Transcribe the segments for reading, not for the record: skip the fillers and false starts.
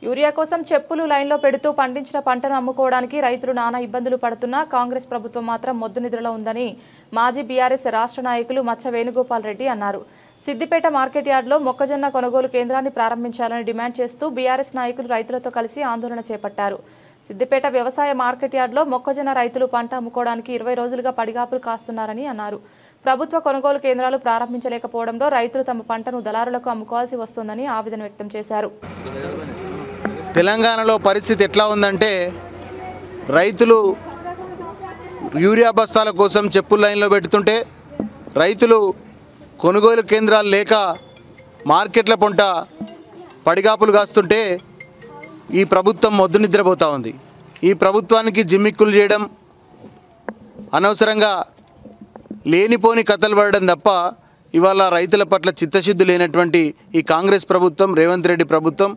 Urea కోసం చెప్పులు లైన్లో పెడుతూ పండించిన పంటను అమ్ముకోవడానికి రైతులు నానా ఇబ్బందులు పడుతున్నా కాంగ్రెస్ ప్రభుత్వం మాత్రం మొద్దు నిద్రలో ఉందని మాజీ బీఆర్ఎస్ రాష్ట్ర నాయకులు మచ్చ వేణుగోపాల్ రెడ్డి అన్నారు. సిద్దిపేట మార్కెట్ యార్డ్లో మొక్కజొన్న కొనుగోలు కేంద్రాన్ని ప్రారంభించాలని డిమాండ్ చేస్తూ బీఆర్ఎస్ నాయకులు రైతులతో కలిసి ఆందోళన చేపట్టారు. సిద్దిపేట వ్యవసాయ మార్కెట్ యార్డ్లో మొక్కజొన్న రైతులు పంట అమ్ముకోవడానికి 20 రోజులుగా పడిగాపులు కాస్తున్నారని అన్నారు. ప్రభుత్వ కొనుగోలు కేంద్రాలు ప్రారంభించలేకపోవడంతో రైతులు తమ పంటను దళారులకు అమ్ముకోవాల్సి వస్తోందని ఆవేదన వ్యక్తం చేశారు. తెలంగాణలో పరిస్థితి ఎట్లా ఉందంటే రైతులు యూరియా బస్తాల కోసం చెప్పుల లైన్లో పెడుతుంటే రైతులు కొనుగోలు కేంద్రాలు లేక మార్కెట్ల పొంట పడిగాపులు కాస్తుంటే ఈ ప్రభుత్వం మొద్దు నిద్రపోతూ ఉంది. ఈ ప్రభుత్వానికి జిమ్మిక్కులు చేయడం, అనవసరంగా లేనిపోని కథలు పడడం తప్ప ఇవాళ రైతుల పట్ల చిత్తశుద్ధి లేనటువంటి ఈ కాంగ్రెస్ ప్రభుత్వం, రేవంత్ రెడ్డి ప్రభుత్వం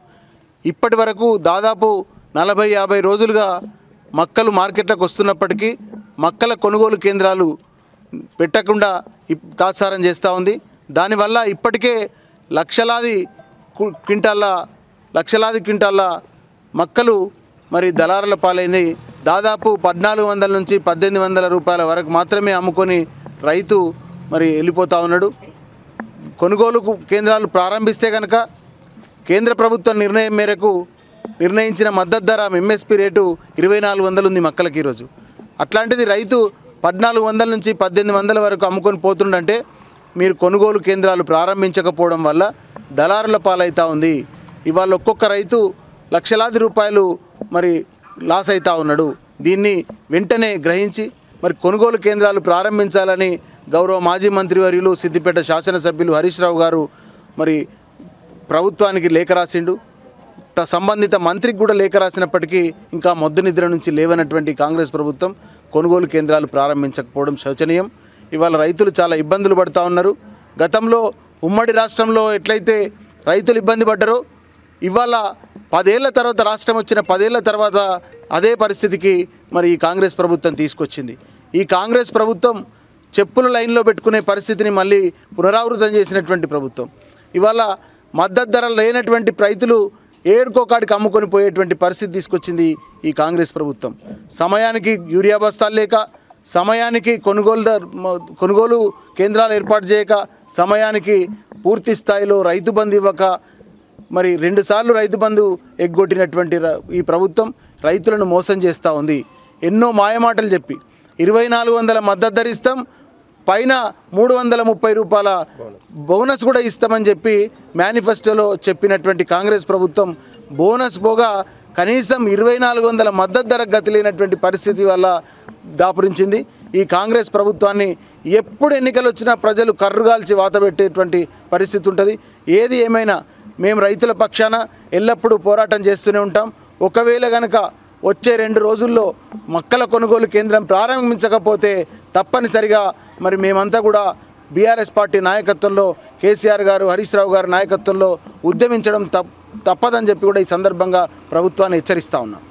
ఇప్పటి వరకు దాదాపు 40-50 రోజులుగా మక్కలు మార్కెట్లకు వస్తున్నప్పటికీ మక్కల కొనుగోలు కేంద్రాలు పెట్టకుండా తాత్సారం చేస్తూ ఉంది. దానివల్ల ఇప్పటికే లక్షలాది క్వింటాళ్ళ మక్కలు మరి దళారుల పాలైంది. దాదాపు 1400 నుంచి 1800 రూపాయల వరకు మాత్రమే అమ్ముకొని రైతు మరి వెళ్ళిపోతూ ఉన్నాడు. కొనుగోలు కేంద్రాలు ప్రారంభిస్తే కనుక కేంద్ర ప్రభుత్వ నిర్ణయం మేరకు నిర్ణయించిన మద్దతు ధర ఎంఎస్పీ రేటు 2400 ఉంది మక్కలకి ఈరోజు. అట్లాంటిది రైతు 1400 నుంచి 1800 వరకు అమ్ముకొని పోతుండంటే మీరు కొనుగోలు కేంద్రాలు ప్రారంభించకపోవడం వల్ల దళారుల పాలవుతూ ఉంది. ఇవాళ ఒక్కొక్క రైతు లక్షలాది రూపాయలు మరి లాస్ అవుతూ ఉన్నాడు. దీన్ని వెంటనే గ్రహించి మరి కొనుగోలు కేంద్రాలు ప్రారంభించాలని గౌరవ మాజీ మంత్రివర్యులు సిద్దిపేట శాసనసభ్యులు హరీష్ రావు గారు మరి ప్రభుత్వానికి లేఖ రాసిండు. సంబంధిత మంత్రికి కూడా లేఖ రాసినప్పటికీ ఇంకా మొద్దు నిద్ర నుంచి లేవనటువంటి కాంగ్రెస్ ప్రభుత్వం కొనుగోలు కేంద్రాలు ప్రారంభించకపోవడం శోచనీయం. ఇవాళ రైతులు చాలా ఇబ్బందులు పడుతూ ఉన్నారు. గతంలో ఉమ్మడి రాష్ట్రంలో ఎట్లయితే రైతులు ఇబ్బంది పడ్డారో ఇవాళ 10 ఏళ్ల తర్వాత రాష్ట్రం వచ్చిన 10 ఏళ్ల తర్వాత అదే పరిస్థితికి మరి ఈ కాంగ్రెస్ ప్రభుత్వం తీసుకొచ్చింది. ఈ కాంగ్రెస్ ప్రభుత్వం చెప్పుల లైన్లో పెట్టుకునే పరిస్థితిని మళ్ళీ పునరావృతం చేసినటువంటి ప్రభుత్వం. ఇవాళ మద్దతు ధర లేనటువంటి రైతులు ఏడుకోకాడికి అమ్ముకొని పోయేటువంటి పరిస్థితి తీసుకొచ్చింది ఈ కాంగ్రెస్ ప్రభుత్వం. సమయానికి యూరియా బస్తాలు లేక, సమయానికి కొనుగోలు కేంద్రాలు ఏర్పాటు చేయక, సమయానికి పూర్తి స్థాయిలో రైతు బంధు ఇవ్వక, మరి 2 సార్లు రైతు బంధు ఎగ్గొట్టినటువంటి ఈ ప్రభుత్వం రైతులను మోసం చేస్తూ ఉంది. ఎన్నో మాయమాటలు చెప్పి 2400 మద్దతు ధర ఇస్తాం, పైన 330 రూపాయల బోనస్ కూడా ఇస్తామని చెప్పి మేనిఫెస్టోలో చెప్పినటువంటి కాంగ్రెస్ ప్రభుత్వం బోనస్ పోగా కనీసం 2400 మద్దతు ధర గతి లేనటువంటి పరిస్థితి వల్ల దాపురించింది. ఈ కాంగ్రెస్ ప్రభుత్వాన్ని ఎప్పుడు ఎన్నికలు వచ్చినా ప్రజలు కర్రుగాల్చి వాతబెట్టేటువంటి పరిస్థితి ఉంటుంది. ఏది ఏమైనా మేము రైతుల పక్షాన ఎల్లప్పుడూ పోరాటం చేస్తూనే ఉంటాం. ఒకవేళ కనుక వచ్చే 2 రోజుల్లో మక్కల కొనుగోలు కేంద్రం ప్రారంభించకపోతే తప్పనిసరిగా మరి మేమంతా కూడా బీఆర్ఎస్ పార్టీ నాయకత్వంలో కేసీఆర్ గారు, హరీష్ రావు గారి నాయకత్వంలో ఉద్యమించడం తప్పదని చెప్పి కూడా ఈ సందర్భంగా ప్రభుత్వాన్ని హెచ్చరిస్తూ ఉన్నాం.